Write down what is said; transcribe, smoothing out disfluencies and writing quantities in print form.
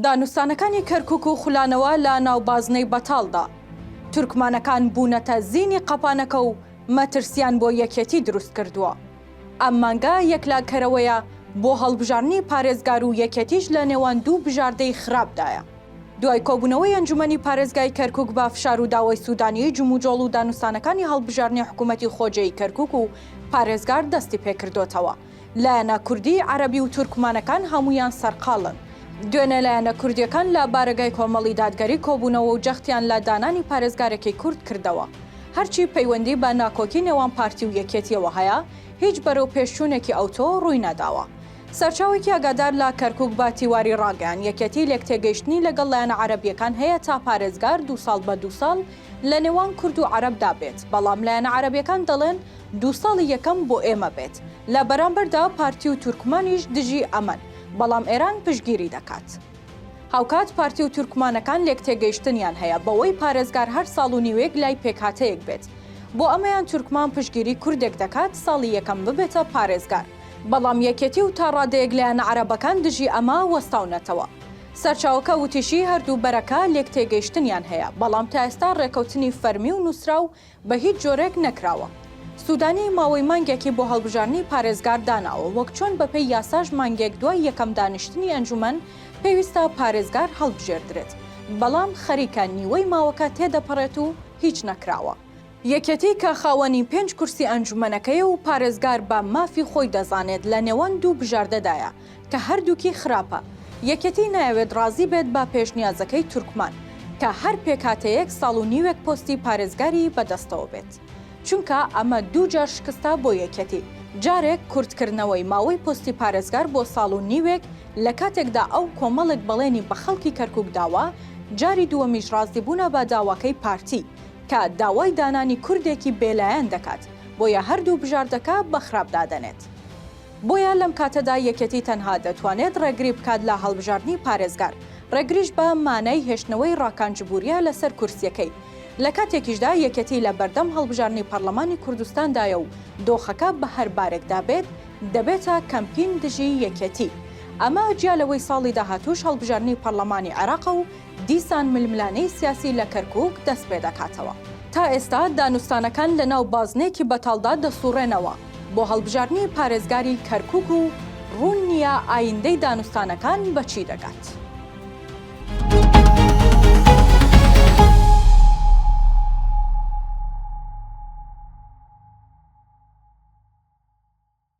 دانووستانەکانی کەرکوک و خوولانەوە لە ناو بازنەی بەتاڵدا. تورکمانەکان بوونەتە زینی قەپانەکە و مەترسیان بۆ یەکێتی دروست کردووە. ئەم مانگە یەکلاکەرەوەیە بۆ هەڵبژارنی پارێزگار و یەکێتیش لە نێوان دوو بژاردەی خراپدایە. دوای کۆبوونەوەی ئەنجومەنی پارێزگای کەرکوک با فشار و داوای سوودانی جموجۆڵ و دانووستانەکانی هەڵبژارنی حکوومەتی خۆجەی کەرکوک و پارێزگار دەستی پێکردوتەوە. لایەنە کوردی، عەرەبی و تورکمانەکان هەمویان سەرقاڵن. دوێنێ لایەنە کوردیەکان لە بارگای کۆمەڵی دادگەری کۆبوونەوە و جەختیان لە دانانی پارێزگارێکی کورد کردەوە. هەرچی پەیوەندی بە ناکۆکی نێوان پارتی و یەکێتیەوە هەیە، هیچ بەرەو پێشچوونێکی ئەوتۆ ڕووی نەداوە. سەرچاوێکی ئاگادار لە کەرکوک با تیواری ڕاگەیان یەکێتی لێکتێگەیشتنی لەگەڵ لایەنە عەرەبیەکان هەیە تا پارێزگار 2 ساڵ بە 2 ساڵ لە نێوان کورد و عەرەبدا بێت، بەڵام لایەنە عەرەبیەکان دەڵێن 2 ساڵی یەکەم بۆ ئێمە بێت. لە بەرامبەردا پارتی و تورکمانیش دژی ئەمەن، بەڵام ئێران پشتگیری دەکات. هاوکات پارتی و تورکمانەکان لێکتێگەیشتنیان هەیە بەوەی پارێزگار هەر ساڵ و نیوێک لای پێکهاتەیەک بێت. بۆ ئەمەیان تورکمان پشتگیری کوردێک دەکات ساڵی یەکەم ببێتە پارێزگار. بەڵام یەکێتی و تا ڕادەیەک لایەنە عەرەبەکان دژی ئەمە وەستاونەتەوە. سەرچاوەکە وتیشی هەردوو بەرەکە لێکتێگەیشتنیان هەیە، بەڵام تا ئێستا ڕێکەوتنی فەرمی و نووسراو بە هیچ جۆرێک نەکراوە. سوودانی ماوەی مانگێکی بۆ هەڵبژارنی پارێزگار داناوە، وەک چۆن بەپێی یاساژ مانگێک دوای یەکەم دانیشتنی ئەنجومەن پێویستە پارێزگار هەڵبژێردرێت، بەڵام خەریکە نیوەی ماوەکە تێدەپەڕێت و هیچ نەکراوە. یەکێتی کە خاوەنی 5 کورسی ئەنجومەنەکەیە و پارێزگار بە مافی خۆی دەزانێت لە نێوان دوو بژاردەدایە کە هەردووکی خراپە. یەکێتی نایەوێت ڕازی بێت بە پێشنیازەکەی تورکمان کە هەر پێکهاتەیەک ساڵ و نیوێک پۆستی پارێزگاری بەدەستەوە بێت، چونکە ئەمە دوو جار شکستە بۆ یەکێتی. جارێک کورتکردنەوەی ماوەی پۆستی پارێزگار بۆ ساڵ و نیوێک لە کاتێکدا ئەو کۆمەڵێک بەڵێنی بە خەڵکی کەرکوک داوە، جاری دووەمیش ڕازیبوونە بە داواکەی پارتی کە داوای دانانی کوردێکی بێلایەن دەکات، بۆیە هەردوو بژاردەکە بە خراپدادەنێت. بۆیە لەم کاتەدا یەکێتی تەنها دەتوانێت ڕێگری بکات لە هەڵبژاردنی پارێزگار، ڕێگریش بە مانای هێشتنەوەی ڕاکانجبووریە لەسەر کورسیەکەی. لە کاتێکیشدا یەکێتی لە بەردەم هەڵبژاردنی پەرلەمانی کوردستاندایە و دۆخەکە بە هەر بارێکدا بێت، دەبێتە کەمپین دژی یەکێتی. ئەمە جیالەوەی ساڵی داهاتووش هەڵبژاردنی پەرلەمانی عێراقە و دیسان ململانەی سیاسی لە کەرکوک دەست پێ دەکاتەوە. تا ئێستا دانووستانەکان لە ناو بازنێکی بەتاڵدا دەسوڕێنەوە بۆ هەڵبژاردنی پارێزگاری کەرکوک و ڕوون نییە ئایندەی دانووستانەکان بەچی دەگات.